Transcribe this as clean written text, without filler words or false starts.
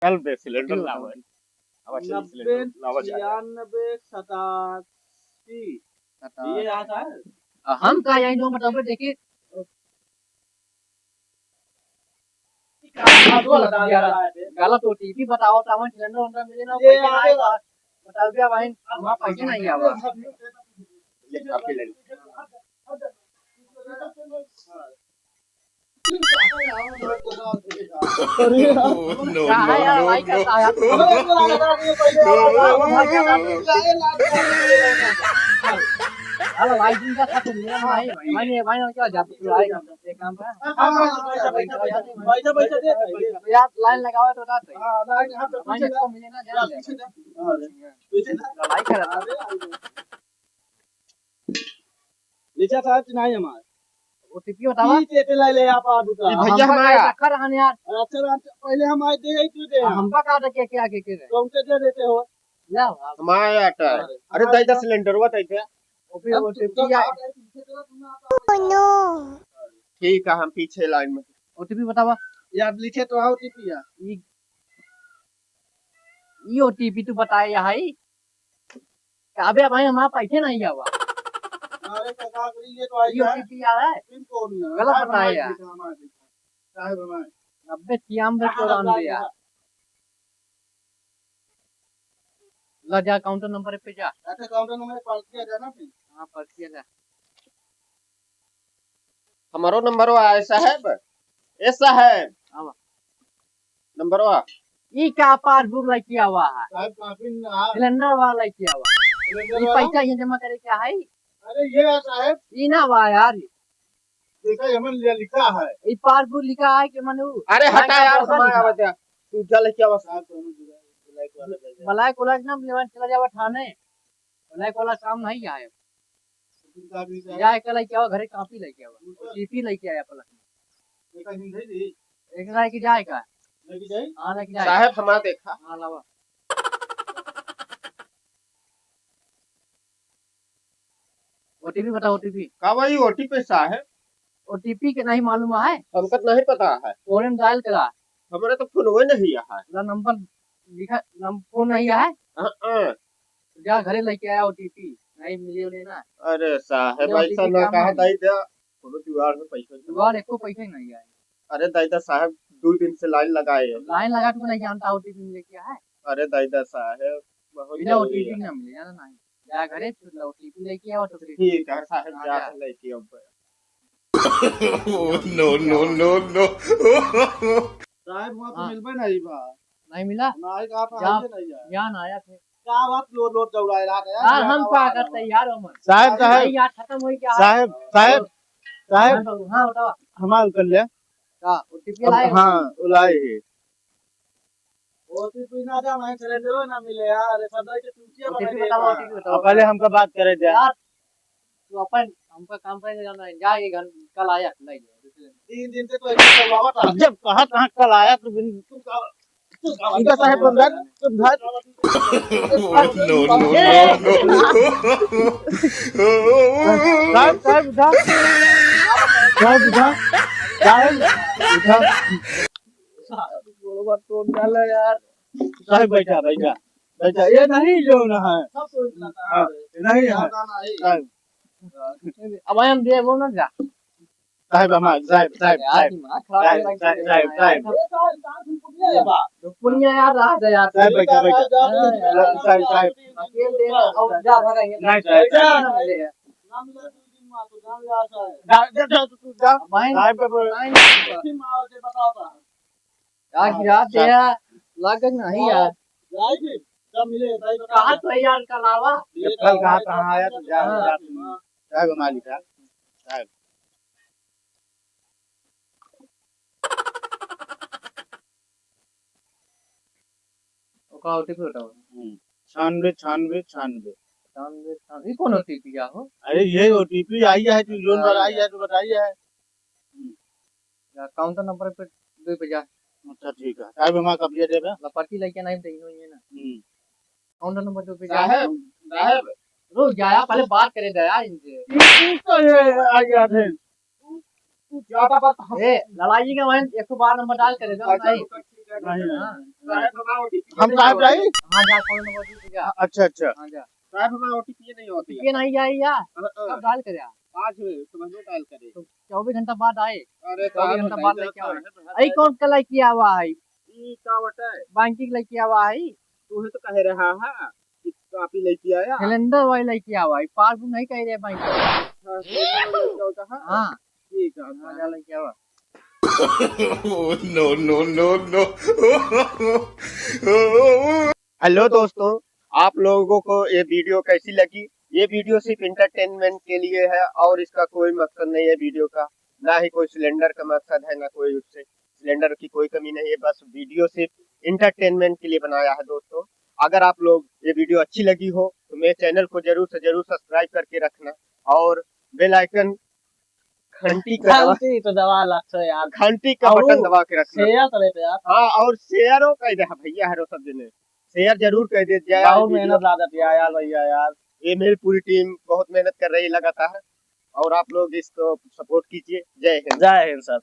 कल दे सिलेंडर लावा आवाज सिलेंडर 90 लावा 96 87 ये आता है। हम का यही दो मतलब देखिए गलत ओटीपी बताओ तब सिलेंडर उनका मिले ना पैसे ना आएगा बता दिया भाई वहां पैसे नहीं आवा आपके ले no, अरे भाई जिनका खत्म नहीं है भाई भाई क्या जब आएगा ये काम का पैसा दे यार लाइन लगाओ तो रात भाई को मिले ना ध्यान लड़ाई कर रहा नीचे साहब नहीं हमारे ओटीपी बताओ ये पे ले आप आ दूसरा भैया हमारा कर रहने यार अच्छा पहले हम आए दे क्यों दे हमका का के क्या के कौन से दे देते हो ला हमारा आटा अरे दाई दा सिलेंडर हुआ ताई थे ओटीपी नो ठीक है हम पीछे लाइन में ओटीपी बतावा यार लिखे तो आओ ओटीपी यार ये ओटीपी तू बताए है काबे भाई हमारा पैसे नहीं आवा अरे काका ये तो आई ये ओटीपी आ रहा है पिन कोड गलत बताया यार साहब हमारे 90 यार ला जा काउंटर नंबर पे जा अच्छा काउंटर नंबर पढ़ के जाना फिर हां पढ़ के जा हमारो नंबर है साहब ऐसा है आवा नंबर वा ई का पासबुक लेके आवा है साहब काफी सिलेंडर वाला लेके आवा ये पैसा ये जमा करे क्या है अरे ये साहब ई ना वा यार देखा हमन लिखा है ई पासबुक लिखा है कि मनु अरे हटा यार हमारा बता तू जा लेके आवा साहब दोनों मलाई कोलाज ना लेवन चला जावा थाने मलाई कोला काम नहीं आए जाए कल लेके आवा घरे कॉपी लेके आवा टीपी लेके आया पलक देखा हिंदी दी एक राय की जाए का लेके जाए हां लेके जाए साहब हमारा देखा हां लावा ओटीपी बताओ ओटीपी का भाई ओटीपी साहब ओटीपी के नहीं मालूम है हमको नहीं पता है फोन डायल करा हमारे तो फोन हुए नहीं है ना नंबर लिखा फोन नहीं है हां जा घरे लेके आया ओटीपी नहीं मिले लेना अरे साहब ऐसा ना कहा दाई दा कोनो जुगाड़ में पैसा जुगाड़ एको पैसे नहीं आए अरे दाई दा साहब 2 दिन से लाइन लगाए हैं लाइन लगा तो नहीं जानता ओटीपी मिले क्या है अरे दाई दा साहब बहुत बिना ओटीपी ना मिले जाना नहीं जा घरे फिर ओटीपी लेके आओ तो फिर ठीक है साहब जा लेके आओ no, साहब वहां तो मिलबे नहीं बा नहीं मिला हमारे का आप जा- आए नहीं यार ज्ञान आया थे क्या बात लोड लोड दौड़ाए रहा है हां हम क्या करते यार उमर साहब नहीं यार खत्म हो गया साहब हां बताओ हमारे कर ले का ओटीपी लाए हां उलाए है ओटीपी ना जा मैं सिलेंडर ना मिले यार सदा के टूटिया ओटीपी बताओ ओटीपी बताओ पहले हमका बात करे दे यार तू अपन हमका काम करे जाना है जा ये घर कल आया ले ले 3 दिन से तो ऐसे चलवावा था जब कहां कल आया तो इनका साहब बंदा तुम घर no, साहब उठा साहब उठा बोलो तो डाला यार साहब बैठा ये नहीं जो ना है नहीं है साहब अब हम दे वो ना जा साहब पुनिया यार रहा था यार साहब बैठा साहब अकेले देना और जा भगाएंगे नहीं साहब यार गिरा तेरा लागत नहीं यार कहा तो यार का लावा कल कहाँ आया तो साहब मालिक साहब ओका ओटीपी बताओ 96 ये कौन ओटीपी क्या हो अरे ये ओटीपी आई है तो लोन पर आई है तो बताइए है काउंटर नंबर पे दो पे जा अच्छा ठीक है साहब हम कब दे देबे पर्ची लेके नहीं देनो ये ना काउंटर नंबर 2 पे जा साहब रुक जाया पहले बात करे दे यार इनसे तो ये आ गया थे ए लड़ाई का वहीं 112 नंबर डाल करे दो नहीं नहीं हाँ। साहब हमारा OTP हम साहब जाए। हाँ जा कौन नंबर दी जा अच्छा अच्छा। हाँ जा साहब हमारा OTP नहीं होती है। ये नहीं आई यार कब डाल कर यार आज समझ लो डायल करे। तो 24 घंटा बाद आए अरे 24 घंटा बाद लेके आओ आओ आई कौन का लाइक किया हुआ है ई का बता है बैंकिंग लाइक किया हुआ है तू तो कह रहा है कि कापी लेके आया कैलेंडर वाला लाइक किया हुआ है पासबुक नहीं कह रहे बैंक हाँ कहा हाँ ठीक है मजा लेके आवा no, no, no, no. Hello दोस्तों, आप लोगों को ये वीडियो कैसी लगी? ये वीडियो सिर्फ इंटरटेनमेंट के लिए है और इसका कोई मकसद नहीं है वीडियो का, ना ही कोई सिलेंडर का मकसद है, ना कोई उससे सिलेंडर की कोई कमी नहीं है। बस वीडियो सिर्फ इंटरटेनमेंट के लिए बनाया है दोस्तों। अगर आप लोग ये वीडियो अच्छी लगी हो तो मेरे चैनल को जरूर से जरूर सब्सक्राइब करके रखना और बेल आइकन घंटी तो दवा लगता यार। घंटी का बटन दबा के रखना। शेयर करे पे यार। हाँ और शेयरो कह दे भैया हरो सब जने शेयर जरूर कह दे जाए। बहुत मेहनत लागत यार भैया यार। ये मेरी पूरी टीम बहुत मेहनत कर रही है लगातार और आप लोग इसको सपोर्ट कीजिए। जय हिंद। जय हिंद सर।